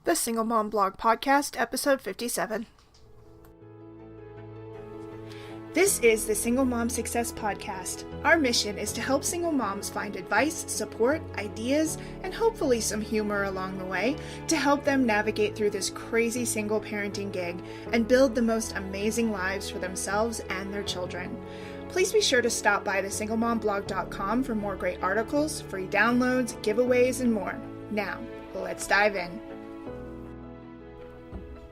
The Single Mom Blog Podcast, episode 57. This is the Single Mom Success Podcast. Our mission is to help single moms find advice, support, ideas, and hopefully some humor along the way to help them navigate through this crazy single parenting gig and build the most amazing lives for themselves and their children. Please be sure to stop by thesinglemomblog.com for more great articles, free downloads, giveaways, and more. Now, let's dive in.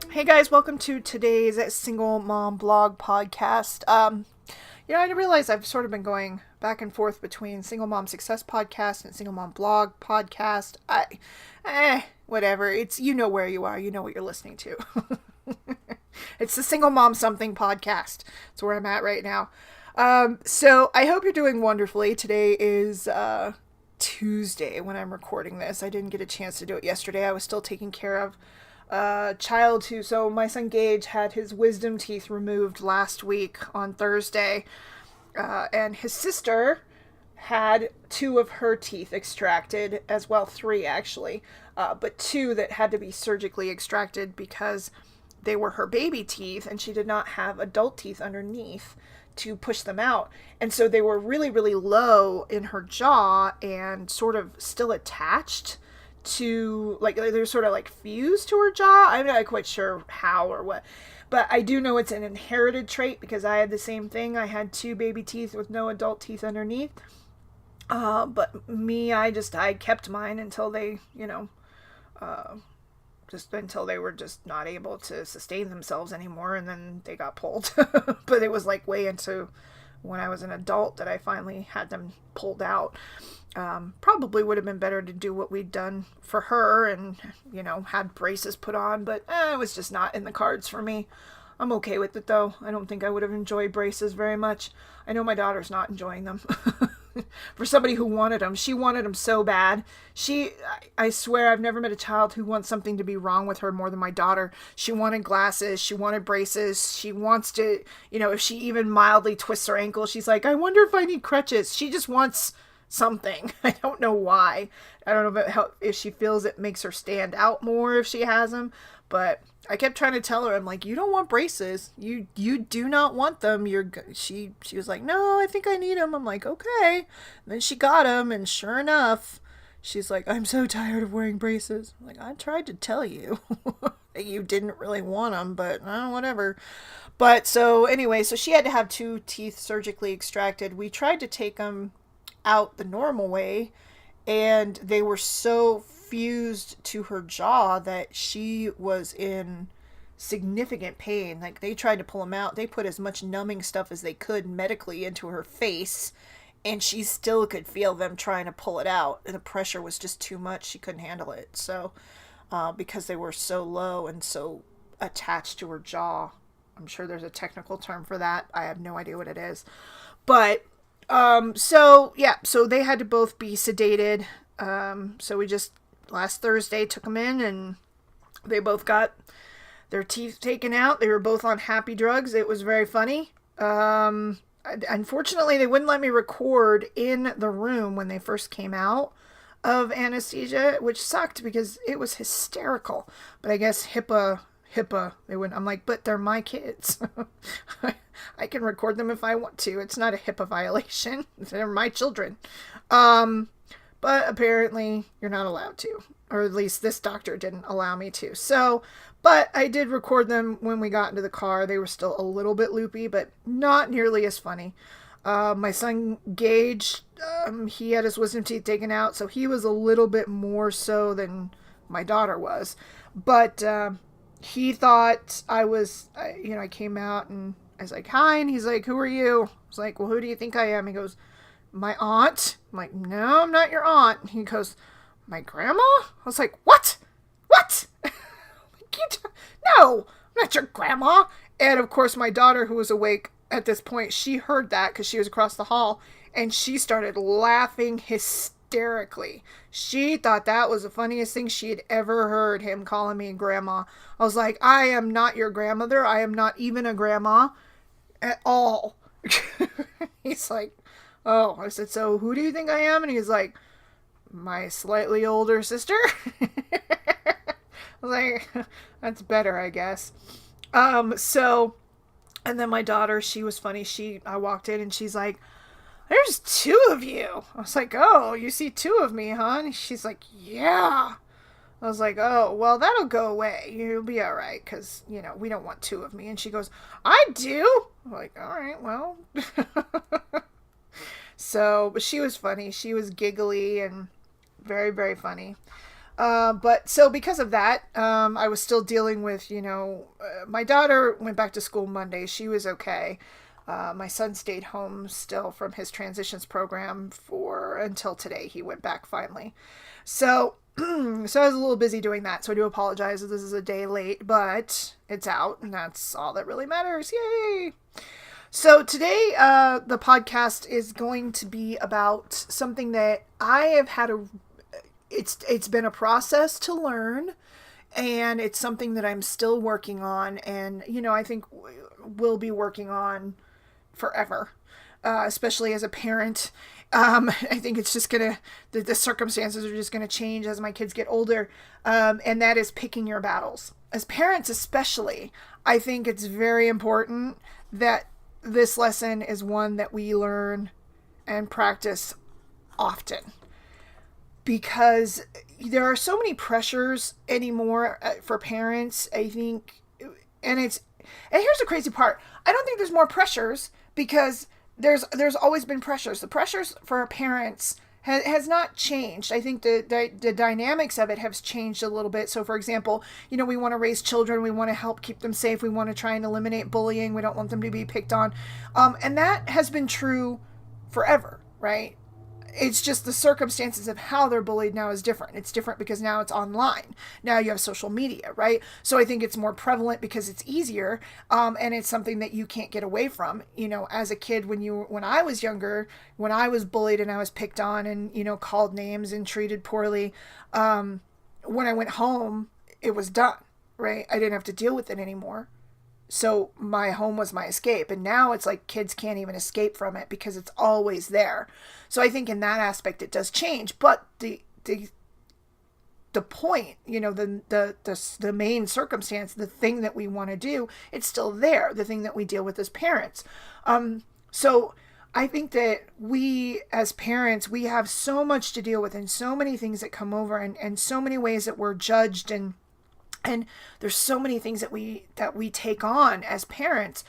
Hey guys, welcome to today's Single Mom Blog Podcast. I realize I've sort of been going back and forth between Single Mom Success Podcast and Single Mom Blog Podcast. Whatever. It's, you know where you are. You know what you're listening to. It's the Single Mom Something Podcast. That's where I'm at right now. So I hope you're doing wonderfully. Today is Tuesday when I'm recording this. I didn't get a chance to do it yesterday. I was still taking care of child so my son Gage had his wisdom teeth removed last week on Thursday, and his sister had 2 of her teeth extracted as well, 3 actually, but 2 that had to be surgically extracted because they were her baby teeth and she did not have adult teeth underneath to push them out, and so they were really, really low in her jaw and sort of still attached to, like, they're sort of like fused to her jaw. I'm not quite sure how or what, but I do know it's an inherited trait because I had the same thing. I had 2 baby teeth with no adult teeth underneath. But me, I kept mine until they, just until they were just not able to sustain themselves anymore, and then they got pulled. But it was like way into when I was an adult that I finally had them pulled out. Probably would have been better to do what we'd done for her and, had braces put on, but it was just not in the cards for me. I'm okay with it though. I don't think I would have enjoyed braces very much. I know my daughter's not enjoying them. For somebody who wanted them, she wanted them so bad. I swear I've never met a child who wants something to be wrong with her more than my daughter. She wanted glasses. She wanted braces. She wants to, if she even mildly twists her ankle, she's like, I wonder if I need crutches. She just wants something. I don't know why. I don't know if she feels it makes her stand out more if she has them, but I kept trying to tell her, I'm like, you don't want braces. You do not want them. She was like, no, I think I need them. I'm like, okay. And then she got them, and sure enough, she's like, I'm so tired of wearing braces. I'm like, I tried to tell you that you didn't really want them, but whatever. But so anyway, so she had to have 2 teeth surgically extracted. We tried to take them out the normal way, and they were so fused to her jaw that she was in significant pain. Like, they tried to pull them out. They put as much numbing stuff as they could medically into her face, and she still could feel them trying to pull it out, and the pressure was just too much. She couldn't handle it. So because they were so low and so attached to her jaw, I'm sure there's a technical term for that. I have no idea what it is, but so they had to both be sedated. So we just last Thursday took them in, and they both got their teeth taken out. They were both on happy drugs. It was very funny. Unfortunately, they wouldn't let me record in the room when they first came out of anesthesia, which sucked because it was hysterical. But I guess HIPAA, they wouldn't. I'm like, but they're my kids. I can record them if I want to. It's not a HIPAA violation. They're my children. But apparently you're not allowed to, or at least this doctor didn't allow me to. So, but I did record them when we got into the car. They were still a little bit loopy, but not nearly as funny. My son Gage, he had his wisdom teeth taken out, so he was a little bit more so than my daughter was. But he thought I came out and I was like, hi, and he's like, who are you? I was like, well, who do you think I am? He goes, my aunt. I'm like, no, I'm not your aunt. And he goes, my grandma? I was like, what? No, I'm not your grandma. And of course, my daughter, who was awake at this point, she heard that because she was across the hall, and she started laughing hysterically. She thought that was the funniest thing she had ever heard, him calling me grandma. I was like, I am not your grandmother. I am not even a grandma at all. He's like, oh. I said, so who do you think I am? And he's like, my slightly older sister. was like, that's better, I guess. So, and then my daughter, she was funny. I walked in and she's like, there's two of you. I was like, oh, you see two of me, huh? And she's like, yeah. I was like, oh, well, that'll go away. You'll be all right because, we don't want two of me. And she goes, I do. I'm like, all right, well. So, but she was funny. She was giggly and very, very funny. But so because of that, I was still dealing with, my daughter went back to school Monday. She was okay. My son stayed home still from his transitions program for until today. He went back finally. So, so I was a little busy doing that. So I do apologize if this is a day late, but it's out and that's all that really matters. Yay! So today, the podcast is going to be about something that I have had it's been a process to learn, and it's something that I'm still working on, and I think we'll be working on forever, especially as a parent. I think it's just the circumstances are just gonna change as my kids get older, and that is picking your battles. As parents, especially, I think it's very important that this lesson is one that we learn and practice often, because there are so many pressures anymore for parents, I think. And here's the crazy part. I don't think there's more pressures, because there's always been pressures. The pressures for our parents has not changed. I think the dynamics of it have changed a little bit. So for example, we want to raise children, we want to help keep them safe, we want to try and eliminate bullying, we don't want them to be picked on. And that has been true forever, right? It's just the circumstances of how they're bullied now is different. It's different because now it's online. Now you have social media, right? So I think it's more prevalent because it's easier, and it's something that you can't get away from. As a kid, when I was younger, when I was bullied and I was picked on and called names and treated poorly, when I went home, it was done, right? I didn't have to deal with it anymore. So my home was my escape. And now it's like kids can't even escape from it because it's always there. So I think in that aspect it does change. But the point, the main circumstance, the thing that we want to do, it's still there. The thing that we deal with as parents. So I think that we as parents, we have so much to deal with and so many things that come over, and so many ways that we're judged, and there's so many things that we take on as parents.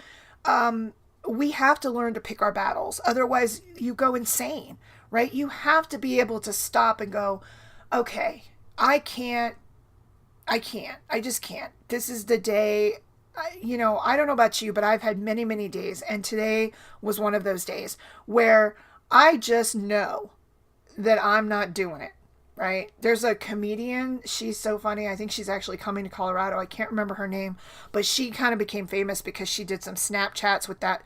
We have to learn to pick our battles. Otherwise, you go insane, right? You have to be able to stop and go, okay, I just can't. This is the day. I don't know about you, but I've had many, many days, and today was one of those days where I just know that I'm not doing it. Right? There's a comedian. She's so funny. I think she's actually coming to Colorado. I can't remember her name, but she kind of became famous because she did some Snapchats with that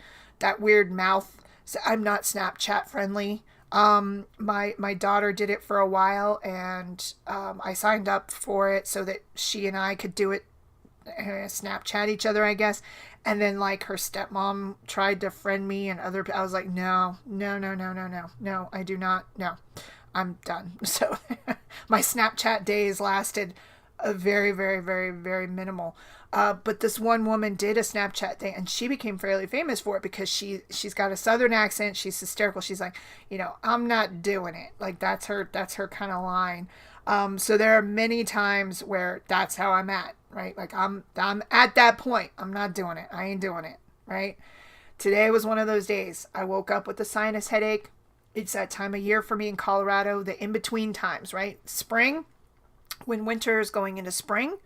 weird mouth. So I'm not Snapchat friendly. My daughter did it for a while, and I signed up for it so that she and I could do it, Snapchat each other, I guess. And then like her stepmom tried to friend me, and I was like, no, I do not. No. I'm done. So my Snapchat days lasted a very, very, very, very minimal. But this one woman did a Snapchat thing, and she became fairly famous for it because she's got a Southern accent. She's hysterical. She's like, I'm not doing it. Like that's her kind of line. So there are many times where that's how I'm at, right? Like I'm at that point. I'm not doing it. I ain't doing it, right? Today was one of those days. I woke up with a sinus headache. It's that time of year for me in Colorado, the in-between times, right? Spring, when winter is going into spring,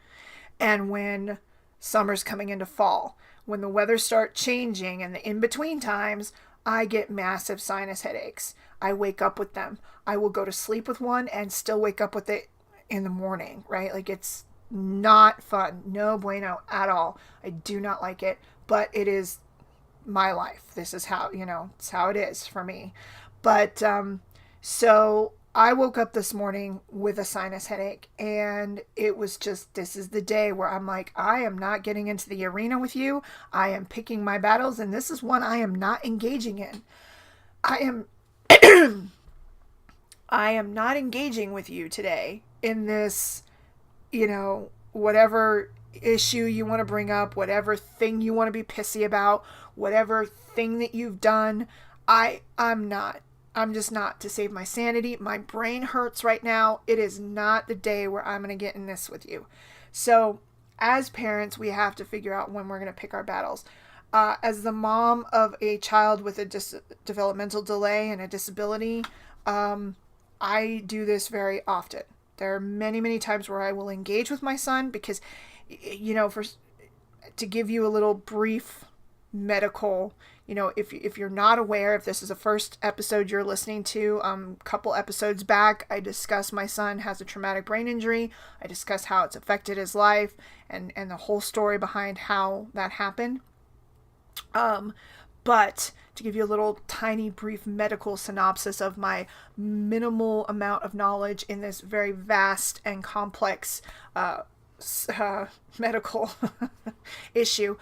and when summer's coming into fall. When the weather starts changing and the in-between times, I get massive sinus headaches. I wake up with them. I will go to sleep with one and still wake up with it in the morning, right? Like it's not fun. No bueno at all. I do not like it, but it is my life. This is how, it's how it is for me. But so I woke up this morning with a sinus headache, and it was just, this is the day where I'm like, I am not getting into the arena with you. I am picking my battles, and this is one I am not engaging in. I am not engaging with you today in this, whatever issue you want to bring up, whatever thing you want to be pissy about, whatever thing that you've done. I'm just not, to save my sanity. My brain hurts right now. It is not the day where I'm going to get in this with you. So as parents, we have to figure out when we're going to pick our battles. As the mom of a child with a developmental delay and a disability, I do this very often. There are many, many times where I will engage with my son because, to give you a little brief medical, if you're not aware, if this is the first episode you're listening to, a couple episodes back, I discussed my son has a traumatic brain injury. I discussed how it's affected his life and the whole story behind how that happened. But to give you a little tiny brief medical synopsis of my minimal amount of knowledge in this very vast and complex medical issue,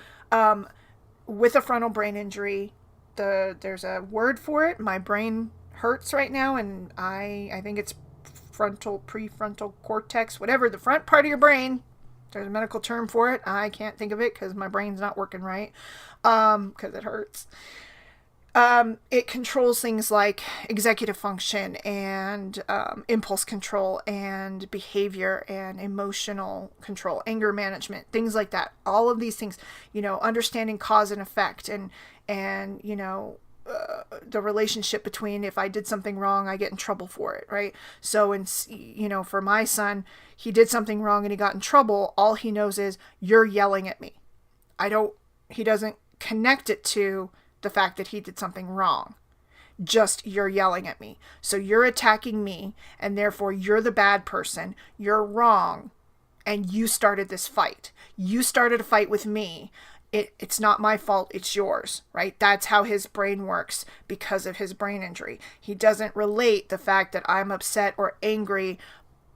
with a frontal brain injury, there's a word for it. My brain hurts right now, and I think it's prefrontal cortex, whatever, the front part of your brain. There's a medical term for it. I can't think of it because my brain's not working right, because it hurts. It controls things like executive function and impulse control and behavior and emotional control, anger management, things like that. All of these things, understanding cause and effect and the relationship between if I did something wrong, I get in trouble for it, right? So, for my son, he did something wrong and he got in trouble. All he knows is you're yelling at me. He doesn't connect it to the fact that he did something wrong. Just you're yelling at me. So you're attacking me and therefore you're the bad person. You're wrong. And you started this fight. You started a fight with me. It's not my fault. It's yours, right? That's how his brain works because of his brain injury. He doesn't relate the fact that I'm upset or angry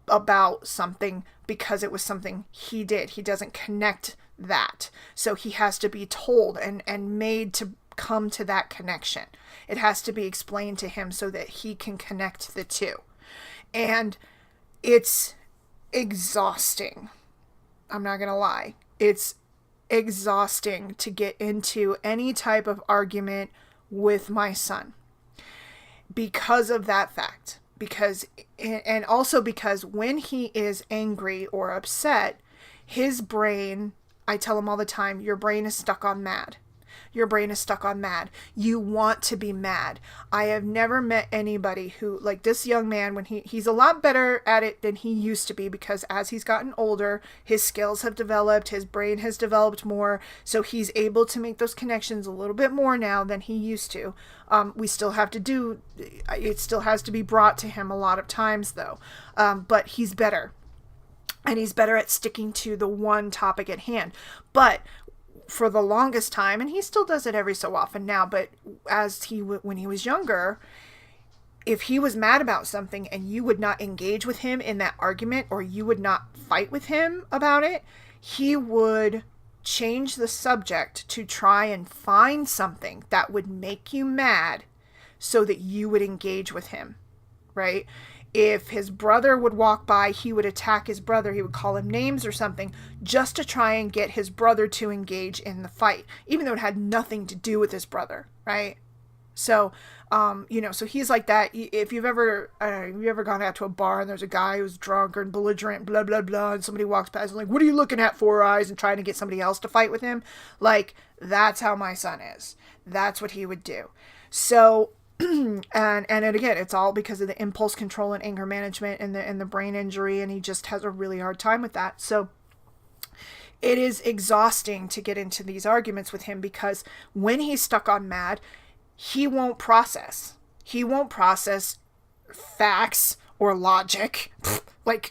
about something because it was something he did. He doesn't connect that. So he has to be told and made to come to that connection. It has to be explained to him so that he can connect the two. And it's exhausting. I'm not going to lie. It's exhausting to get into any type of argument with my son because of that fact. And also because when he is angry or upset, his brain, I tell him all the time, your brain is stuck on mad. Your brain is stuck on mad. You want to be mad. I have never met anybody who, like this young man, when he's a lot better at it than he used to be because as he's gotten older, his skills have developed, his brain has developed more, so he's able to make those connections a little bit more now than he used to. We still have to do, it still has to be brought to him a lot of times though, but he's better. And he's better at sticking to the one topic at hand. But for the longest time, and he still does it every so often now, but when he was younger, if he was mad about something and you would not engage with him in that argument or you would not fight with him about it, he would change the subject to try and find something that would make you mad so that you would engage with him, right? If his brother would walk by, he would attack his brother. He would call him names or something just to try and get his brother to engage in the fight, even though it had nothing to do with his brother, right? So, so he's like that. If you've ever gone out to a bar and there's a guy who's drunk or belligerent, blah, blah, blah, and somebody walks past and like, what are you looking at, four eyes, and trying to get somebody else to fight with him? Like, that's how my son is. That's what he would do. So, and again, it's all because of the impulse control and anger management and the brain injury, and he just has a really hard time with that. So it is exhausting to get into these arguments with him because when he's stuck on mad, he won't process. He won't process facts or logic. Like,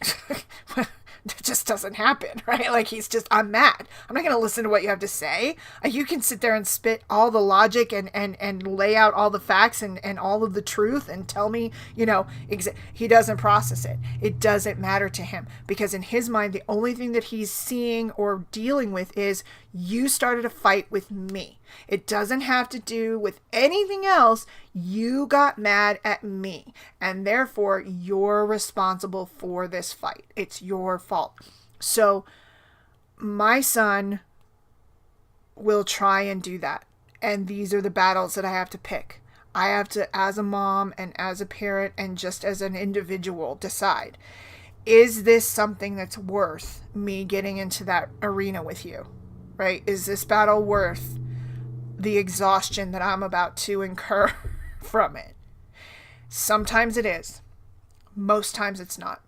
that just doesn't happen, right? Like, he's just, I'm mad. I'm not going to listen to what you have to say. You can sit there and spit all the logic and lay out all the facts and all of the truth and tell me, he doesn't process it. It doesn't matter to him because in his mind, the only thing that he's seeing or dealing with is you started a fight with me. It doesn't have to do with anything else. You got mad at me, and therefore you're responsible for this fight. It's your fault. So my son will try and do that. And these are the battles that I have to pick. I have to, as a mom and as a parent and just as an individual, decide, is this something that's worth me getting into that arena with you, right? Is this battle worth the exhaustion that I'm about to incur from it? Sometimes it is. Most times it's not.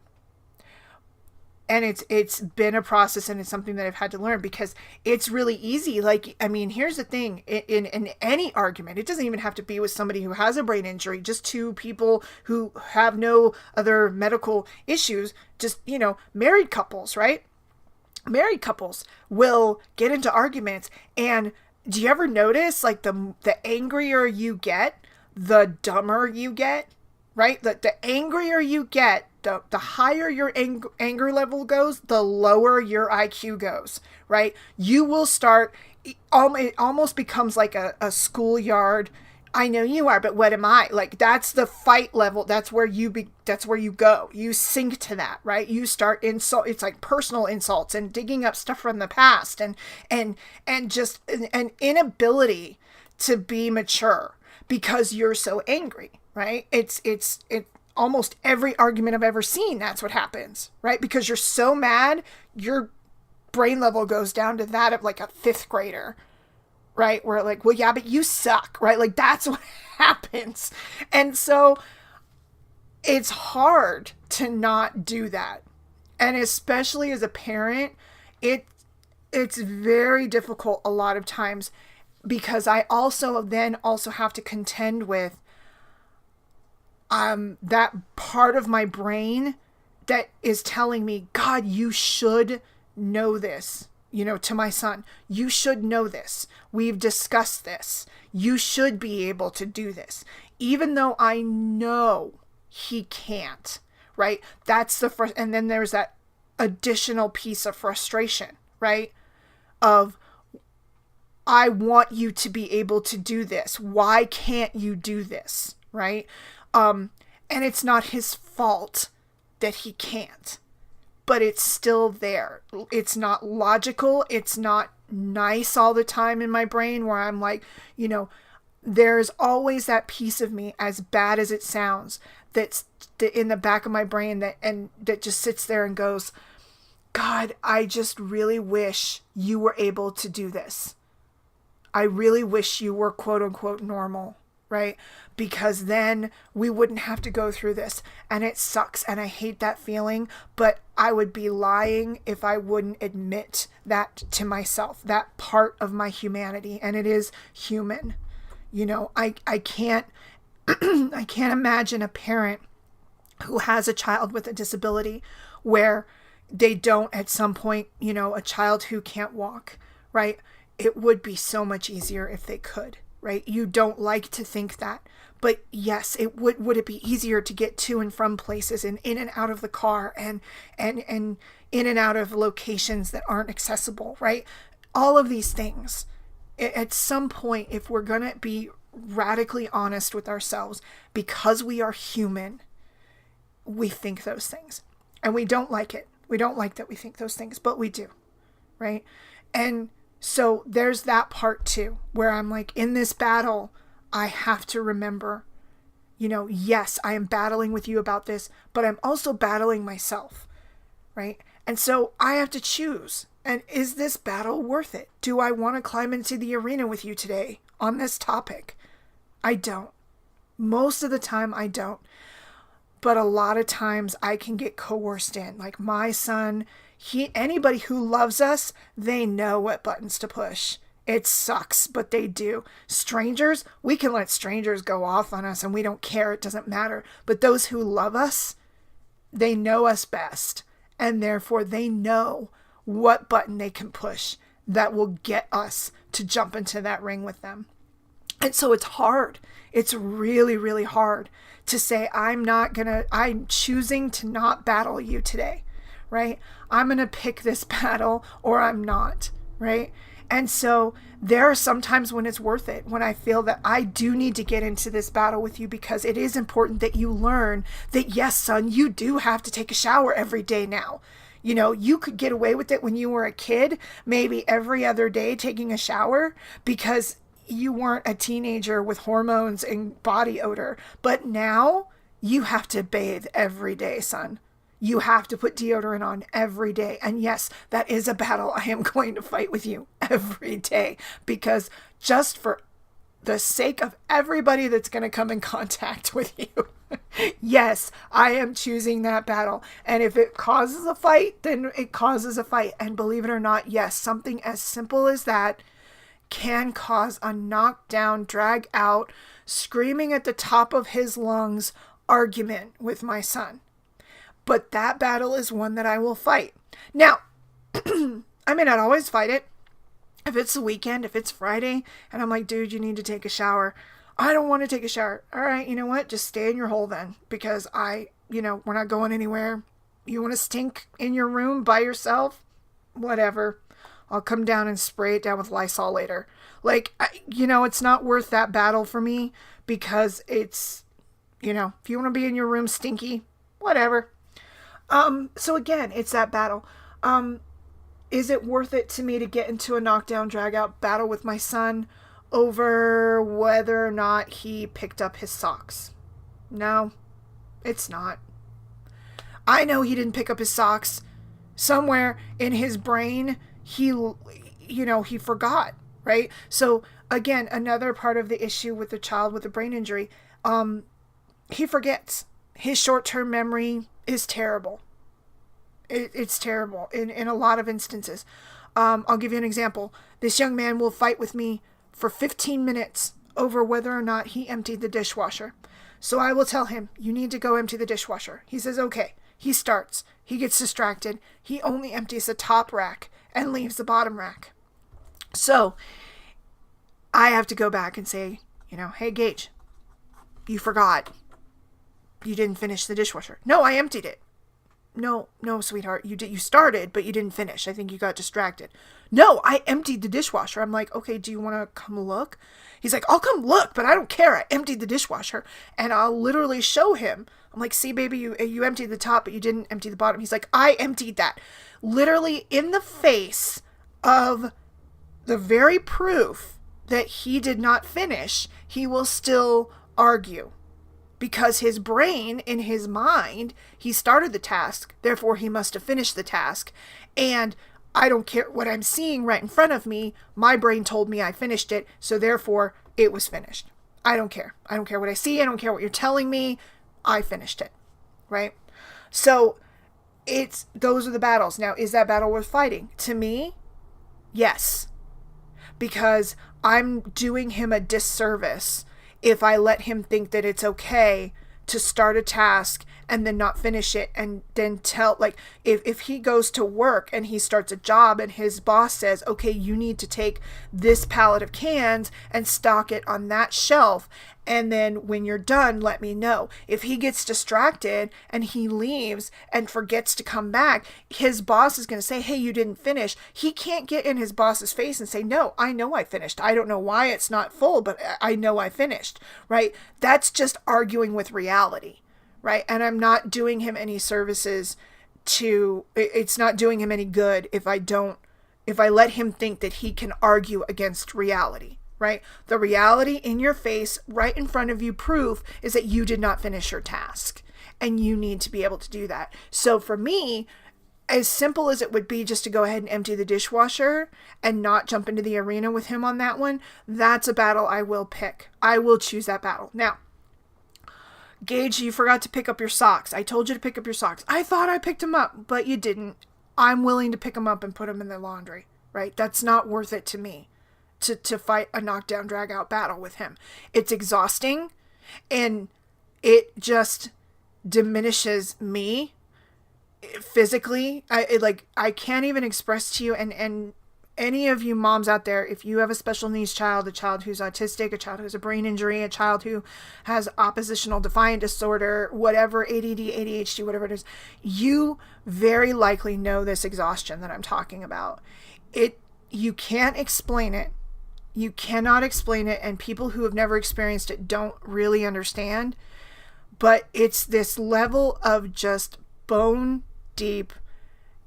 And it's been a process, and it's something that I've had to learn, because it's really easy. Like, I mean, here's the thing, in any argument, it doesn't even have to be with somebody who has a brain injury, just two people who have no other medical issues, just, married couples, right? Married couples will get into arguments, and do you ever notice, like, the angrier you get, the dumber you get, right? The angrier you get, the higher your anger level goes, the lower your IQ goes, right? You will start, it almost becomes like a schoolyard. I know you are, but what am I? Like, that's the fight level. That's where you go. You sink to that, right? You start insult. It's like personal insults and digging up stuff from the past, and just an inability to be mature because you're so angry, right? It's almost every argument I've ever seen, that's what happens, right? Because you're so mad, your brain level goes down to that of like a fifth grader, right? Where like, well, yeah, but you suck, right? Like, that's what happens. And so it's hard to not do that. And especially as a parent, it's very difficult a lot of times, because I also have to contend with that part of my brain that is telling me, God, you should know this, to my son. You should know this. We've discussed this. You should be able to do this, even though I know he can't, right? That's the first. And then there's that additional piece of frustration, right? Of, I want you to be able to do this. Why can't you do this? Right? And it's not his fault that he can't, but it's still there. It's not logical. It's not nice all the time in my brain, where I'm like, there's always that piece of me, as bad as it sounds, that's in the back of my brain that just sits there and goes, God, I just really wish you were able to do this. I really wish you were quote unquote normal, right? Because then we wouldn't have to go through this. And it sucks, and I hate that feeling, but I would be lying if I wouldn't admit that to myself, that part of my humanity. And it is human. I can't I can't imagine a parent who has a child with a disability where they don't at some point, a child who can't walk, right? It would be so much easier if they could, right? You don't like to think that, but yes, would it be easier to get to and from places and in and out of the car and in and out of locations that aren't accessible, right? All of these things. At some point, if we're going to be radically honest with ourselves, because we are human, we think those things, and we don't like it. We don't like that we think those things, but we do, right? And so there's that part too, where I'm like, in this battle, I have to remember, yes, I am battling with you about this, but I'm also battling myself, right? And so I have to choose. And is this battle worth it? Do I want to climb into the arena with you today on this topic? I don't. Most of the time, I don't. But a lot of times I can get coerced in. Like my son, anybody who loves us, they know what buttons to push. It sucks, but they do. Strangers, we can let strangers go off on us and we don't care. It doesn't matter. But those who love us, they know us best. And therefore they know what button they can push that will get us to jump into that ring with them. And so it's hard. It's really, really hard to say, I'm choosing to not battle you today, right? I'm going to pick this battle or I'm not, right? And so there are some times when it's worth it, when I feel that I do need to get into this battle with you, because it is important that you learn that, yes, son, you do have to take a shower every day now. You know, you could get away with it when you were a kid, maybe every other day taking a shower because you weren't a teenager with hormones and body odor. But now you have to bathe every day, son. You have to put deodorant on every day. And yes, that is a battle I am going to fight with you every day, because just for the sake of everybody that's going to come in contact with you, yes, I am choosing that battle. And if it causes a fight, then it causes a fight. And believe it or not, yes, something as simple as that can cause a knockdown, drag out, screaming at the top of his lungs argument with my son. But that battle is one that I will fight. Now, I may not always fight it. If it's the weekend, if it's Friday, and I'm like, dude, you need to take a shower. I don't want to take a shower. All right, you know what? Just stay in your hole then, because we're not going anywhere. You want to stink in your room by yourself? Whatever. I'll come down and spray it down with Lysol later. Like, it's not worth that battle for me, because it's, if you want to be in your room stinky, whatever. So again, it's that battle. Is it worth it to me to get into a knockdown, drag out battle with my son over whether or not he picked up his socks? No, it's not. I know he didn't pick up his socks. Somewhere in his brain, he forgot, right? So again, another part of the issue with the child with a brain injury, he forgets. His short-term memory is terrible. It's terrible in a lot of instances. I'll give you an example. This young man will fight with me for 15 minutes over whether or not he emptied the dishwasher. So I will tell him, you need to go empty the dishwasher. He says, okay. He starts. He gets distracted. He only empties the top rack and leaves the bottom rack. So I have to go back and say, hey, Gage, you forgot. You didn't finish the dishwasher. No, I emptied it. No, sweetheart, you started, but you didn't finish. I think you got distracted. No, I emptied the dishwasher. I'm like, okay, do you want to come look? He's like, I'll come look, but I don't care. I emptied the dishwasher. And I'll literally show him. I'm like, see, baby, you emptied the top, but you didn't empty the bottom. He's like, I emptied that. Literally in the face of the very proof that he did not finish, he will still argue. Because his brain, in his mind, he started the task, therefore he must have finished the task. And I don't care what I'm seeing right in front of me. My brain told me I finished it, so therefore it was finished. I don't care. I don't care what I see. I don't care what you're telling me. I finished it, right? So those are the battles. Now, is that battle worth fighting? To me, yes. Because I'm doing him a disservice if I let him think that it's okay to start a task and then not finish it, and then tell, like, if he goes to work and he starts a job and his boss says, okay, you need to take this pallet of cans and stock it on that shelf, and then when you're done, let me know. If he gets distracted and he leaves and forgets to come back, his boss is going to say, hey, you didn't finish. He can't get in his boss's face and say, no, I know I finished. I don't know why it's not full, but I know I finished, right? That's just arguing with reality, right? And I'm not doing him any services it's not doing him any good if I let him think that he can argue against reality. Right? The reality in your face, right in front of you, proof is that you did not finish your task, and you need to be able to do that. So for me, as simple as it would be just to go ahead and empty the dishwasher and not jump into the arena with him on that one, that's a battle I will pick. I will choose that battle. Now, Gage, you forgot to pick up your socks. I told you to pick up your socks. I thought I picked them up, but you didn't. I'm willing to pick them up and put them in the laundry, right? That's not worth it to me. To fight a knockdown, drag out battle with him. It's exhausting, and it just diminishes me physically. I can't even express to you, and any of you moms out there, if you have a special needs child, a child who's autistic, a child who has a brain injury, a child who has oppositional defiant disorder, whatever, ADD, ADHD, whatever it is, you very likely know this exhaustion that I'm talking about. You can't explain it. You cannot explain it, and people who have never experienced it don't really understand. But it's this level of just bone deep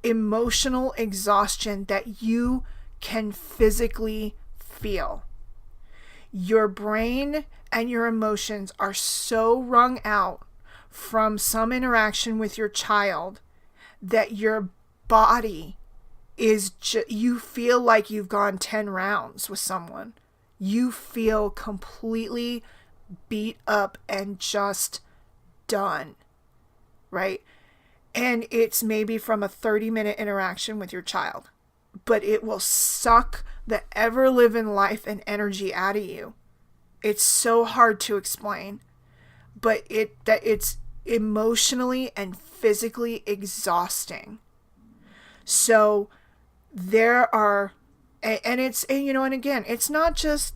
emotional exhaustion that you can physically feel. Your brain and your emotions are so wrung out from some interaction with your child that your body is you feel like you've gone 10 rounds with someone. You feel completely beat up and just done, right? And it's maybe from a 30-minute interaction with your child, but it will suck the ever-living life and energy out of you. It's so hard to explain, but it's emotionally and physically exhausting. So there are, and again, it's not just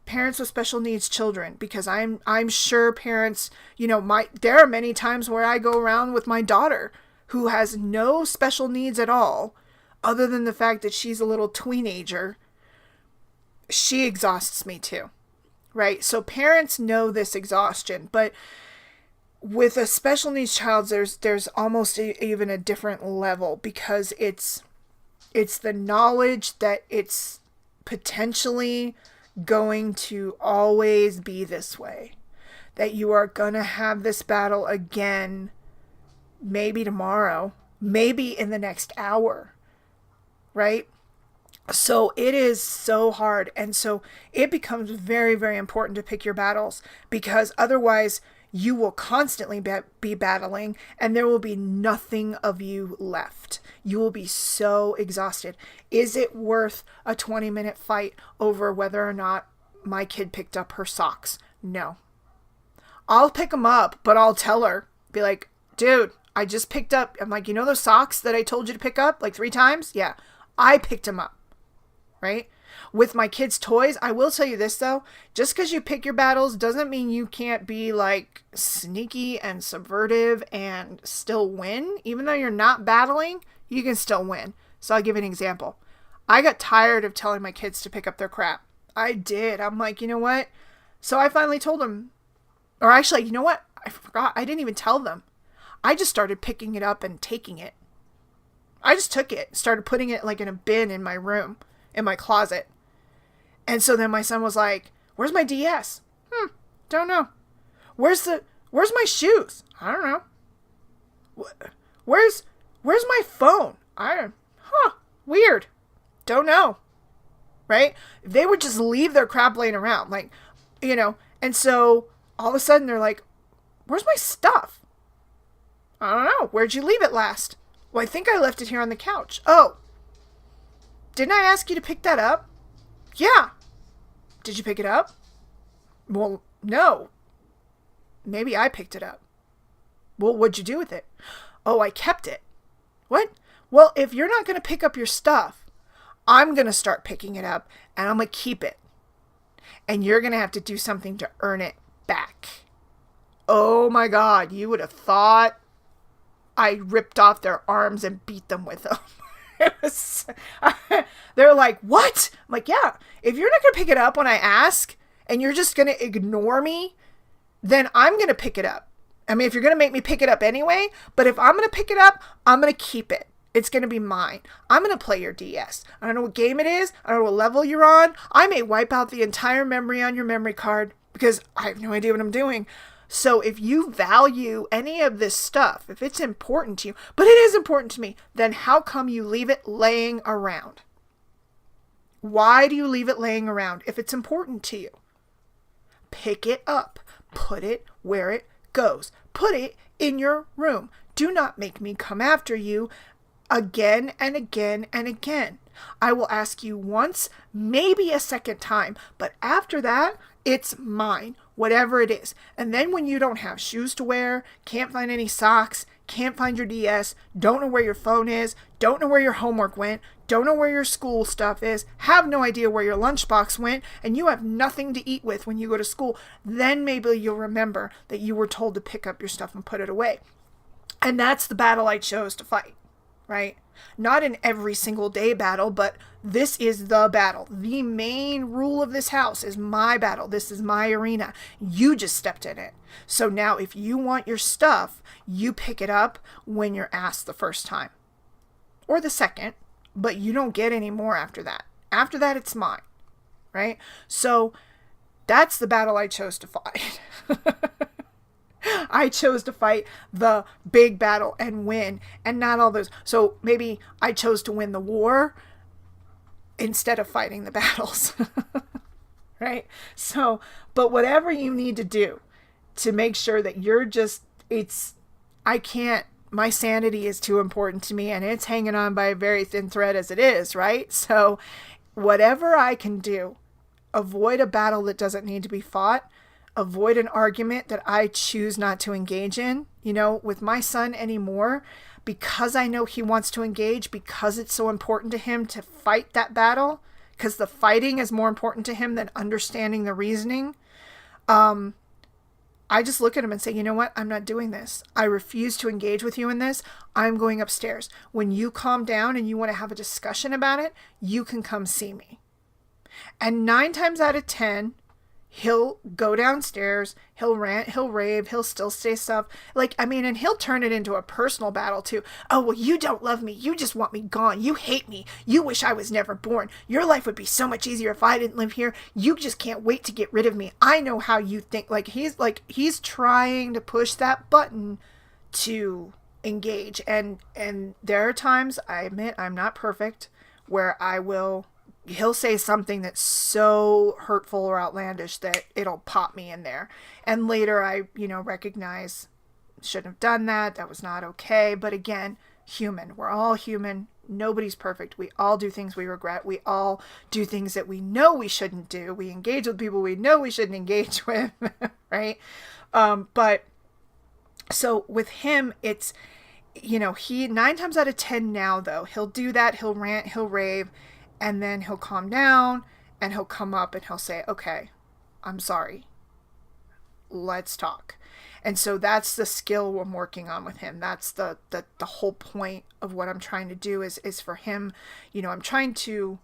parents with special needs children, because I'm sure parents, there are many times where I go around with my daughter who has no special needs at all, other than the fact that she's a little teenager. She exhausts me too, right? So parents know this exhaustion, but with a special needs child, there's almost even a different level, because it's the knowledge that it's potentially going to always be this way, that you are gonna have this battle again, maybe tomorrow, maybe in the next hour, right? So it is so hard, and so it becomes very, very important to pick your battles, because otherwise you will constantly be battling, and there will be nothing of you left. You will be so exhausted. Is it worth a 20-minute fight over whether or not my kid picked up her socks? No. I'll pick them up, but I'll tell her, be like, dude, I just picked up, I'm like, those socks that I told you to pick up like 3 times? Yeah, I picked them up, right? With my kids' toys, I will tell you this though, just because you pick your battles doesn't mean you can't be like sneaky and subversive and still win. Even though you're not battling, you can still win. So I'll give you an example. I got tired of telling my kids to pick up their crap. I did. I'm like, you know what? So I finally told them, or actually, you know what? I forgot. I didn't even tell them. I just started picking it up and taking it. I just took it, started putting it like in a bin in my room, in my closet. And so then my son was like, where's my DS? Don't know. Where's my shoes? I don't know. Where's my phone? Weird. Don't know. Right? They would just leave their crap laying around, like, and so all of a sudden they're like, where's my stuff? I don't know. Where'd you leave it last? Well, I think I left it here on the couch. Oh, didn't I ask you to pick that up? Yeah. Did you pick it up? Well, no. Maybe I picked it up. Well, what'd you do with it? Oh, I kept it. What? Well, if you're not going to pick up your stuff, I'm going to start picking it up, and I'm going to keep it. And you're going to have to do something to earn it back. Oh my God, you would have thought I ripped off their arms and beat them with them. They're like, what? I'm like, yeah, if you're not going to pick it up when I ask, and you're just going to ignore me, then I'm going to pick it up. I mean, if you're going to make me pick it up anyway, but if I'm going to pick it up, I'm going to keep it. It's going to be mine. I'm going to play your DS. I don't know what game it is. I don't know what level you're on. I may wipe out the entire memory on your memory card because I have no idea what I'm doing. So if you value any of this stuff, if it's important to you, but it is important to me, then how come you leave it laying around? Why do you leave it laying around if it's important to you? Pick it up. Put it where it goes. Put it in your room. Do not make me come after you again and again and again. I will ask you once, maybe a second time, but after that, it's mine, whatever it is. And then when you don't have shoes to wear, can't find any socks, can't find your DS, don't know where your phone is, don't know where your homework went, don't know where your school stuff is, have no idea where your lunchbox went, and you have nothing to eat with when you go to school, then maybe you'll remember that you were told to pick up your stuff and put it away. And that's the battle I chose to fight. right? Not in every single day battle, but this is the battle. The main rule of this house is my battle. This is my arena. You just stepped in it. So now if you want your stuff, you pick it up when you're asked the first time or the second, but you don't get any more after that. After that, it's mine, right? So that's the battle I chose to fight. I chose to fight the big battle and win, and not all those. So maybe I chose to win the war instead of fighting the battles. Right? So, but whatever you need to do to make sure that you're just, my sanity is too important to me, and it's hanging on by a very thin thread as it is, right? So whatever I can do, avoid a battle that doesn't need to be fought, avoid an argument that I choose not to engage in, with my son anymore, because I know he wants to engage, because it's so important to him to fight that battle, because the fighting is more important to him than understanding the reasoning. I just look at him and say, you know what? I'm not doing this. I refuse to engage with you in this. I'm going upstairs. When you calm down and you want to have a discussion about it, you can come see me. And 9 times out of 10, he'll go downstairs, he'll rant, he'll rave, he'll still say stuff. And he'll turn it into a personal battle too. Oh, well, you don't love me. You just want me gone. You hate me. You wish I was never born. Your life would be so much easier if I didn't live here. You just can't wait to get rid of me. I know how you think. He's trying to push that button to engage. And there are times, I admit I'm not perfect, where he'll say something that's so hurtful or outlandish that it'll pop me in there. And later I, recognize, shouldn't have done that. That was not okay. But again, human. We're all human. Nobody's perfect. We all do things we regret. We all do things that we know we shouldn't do. We engage with people we know we shouldn't engage with, right? But so with him, it's, he 9 times out of 10 now, though, he'll do that. He'll rant, he'll rave. And then he'll calm down and he'll come up and he'll say, okay, I'm sorry. Let's talk. And so that's the skill I'm working on with him. That's the whole point of what I'm trying to do is for him. I'm trying to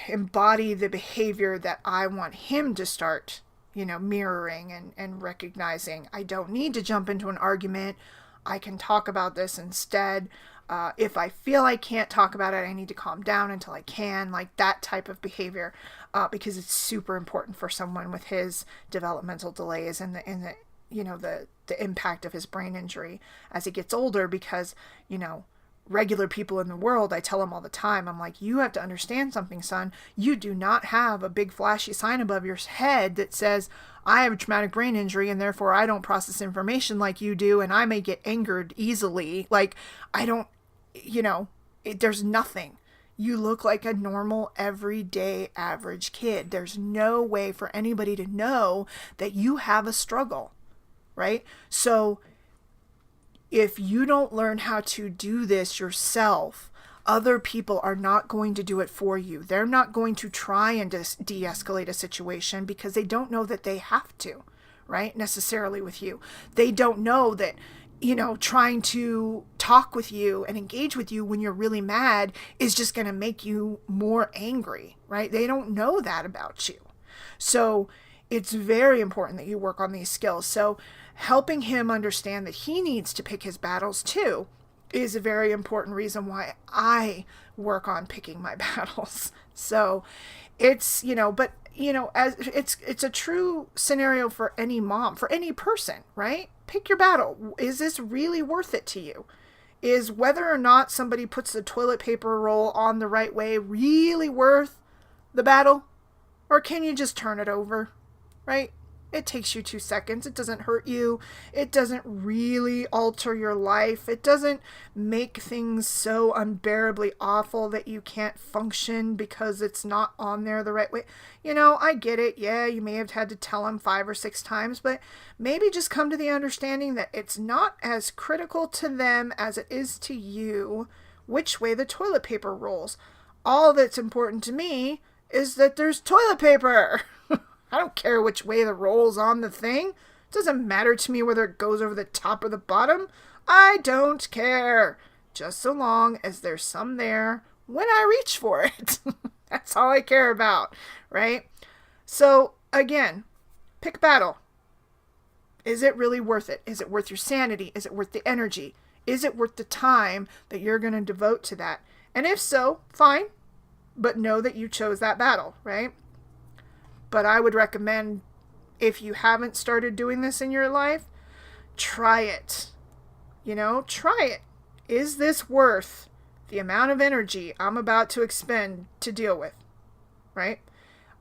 embody the behavior that I want him to start, mirroring and recognizing. I don't need to jump into an argument. I can talk about this instead. If I feel I can't talk about it, I need to calm down until I can, like that type of behavior, because it's super important for someone with his developmental delays and the impact of his brain injury as he gets older, because, regular people in the world, I tell them all the time, I'm like, you have to understand something, son. You do not have a big flashy sign above your head that says, I have a traumatic brain injury and therefore I don't process information like you do and I may get angered easily. There's nothing. You look like a normal, everyday, average kid. There's no way for anybody to know that you have a struggle, right? So if you don't learn how to do this yourself, other people are not going to do it for you. They're not going to try and de-escalate a situation because they don't know that they have to, right? Necessarily with you. They don't know that, trying to talk with you and engage with you when you're really mad is just going to make you more angry, right? They don't know that about you. So it's very important that you work on these skills. So helping him understand that he needs to pick his battles too is a very important reason why I work on picking my battles. So it's, as it's a true scenario for any mom, for any person, right? Pick your battle. Is this really worth it to you? Is whether or not somebody puts the toilet paper roll on the right way really worth the battle? Or can you just turn it over, right? It takes you 2 seconds. It doesn't hurt you. It doesn't really alter your life. It doesn't make things so unbearably awful that you can't function because it's not on there the right way. I get it. Yeah, you may have had to tell them 5 or 6 times, but maybe just come to the understanding that it's not as critical to them as it is to you which way the toilet paper rolls. All that's important to me is that there's toilet paper. I don't care which way the roll's on the thing. It doesn't matter to me whether it goes over the top or the bottom. I don't care. Just so long as there's some there when I reach for it. That's all I care about, right? So again, pick a battle. Is it really worth it? Is it worth your sanity? Is it worth the energy? Is it worth the time that you're going to devote to that? And if so, fine. But know that you chose that battle, right? But I would recommend, if you haven't started doing this in your life, try it. Try it. Is this worth the amount of energy I'm about to expend to deal with, right?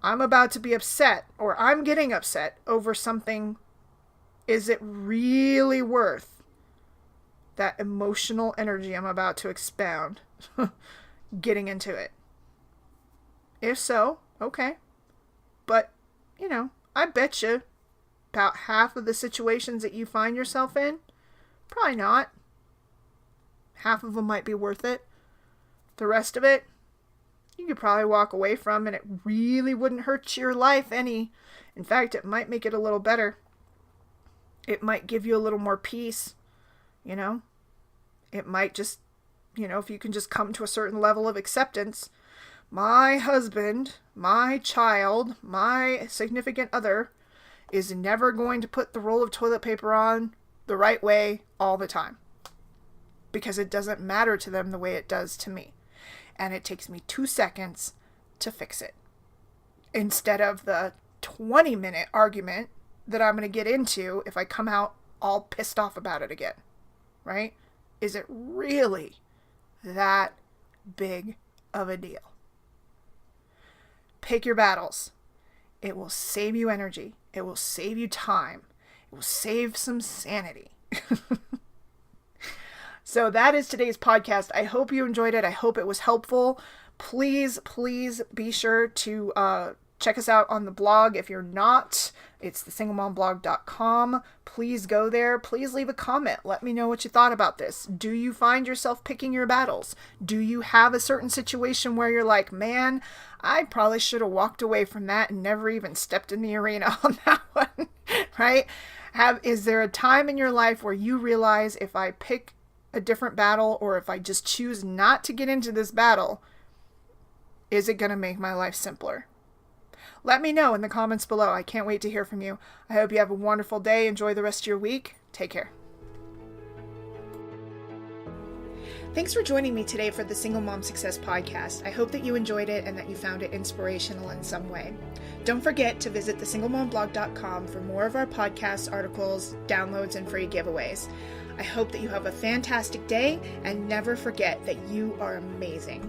I'm about to be upset, or I'm getting upset over something. Is it really worth that emotional energy I'm about to expound getting into it? If so, okay. But, I bet you about half of the situations that you find yourself in, probably not. Half of them might be worth it. The rest of it, you could probably walk away from, and it really wouldn't hurt your life any. In fact, it might make it a little better. It might give you a little more peace, It might just, if you can just come to a certain level of acceptance. My husband, my child, my significant other is never going to put the roll of toilet paper on the right way all the time. Because it doesn't matter to them the way it does to me. And it takes me 2 seconds to fix it. Instead of the 20-minute argument that I'm going to get into if I come out all pissed off about it again. Right? Is it really that big of a deal? Pick your battles. It will save you energy. It will save you time. It will save some sanity. So that is today's podcast. I hope you enjoyed it. I hope it was helpful. Please be sure to check us out on the blog. If you're not, it's thesinglemomblog.com. Please go there. Please leave a comment. Let me know what you thought about this. Do you find yourself picking your battles? Do you have a certain situation where you're like, man, I probably should have walked away from that and never even stepped in the arena on that one, right? Is there a time in your life where you realize, if I pick a different battle, or if I just choose not to get into this battle, is it going to make my life simpler? Let me know in the comments below. I can't wait to hear from you. I hope you have a wonderful day. Enjoy the rest of your week. Take care. Thanks for joining me today for the Single Mom Success Podcast. I hope that you enjoyed it and that you found it inspirational in some way. Don't forget to visit thesinglemomblog.com for more of our podcasts, articles, downloads, and free giveaways. I hope that you have a fantastic day, and never forget that you are amazing.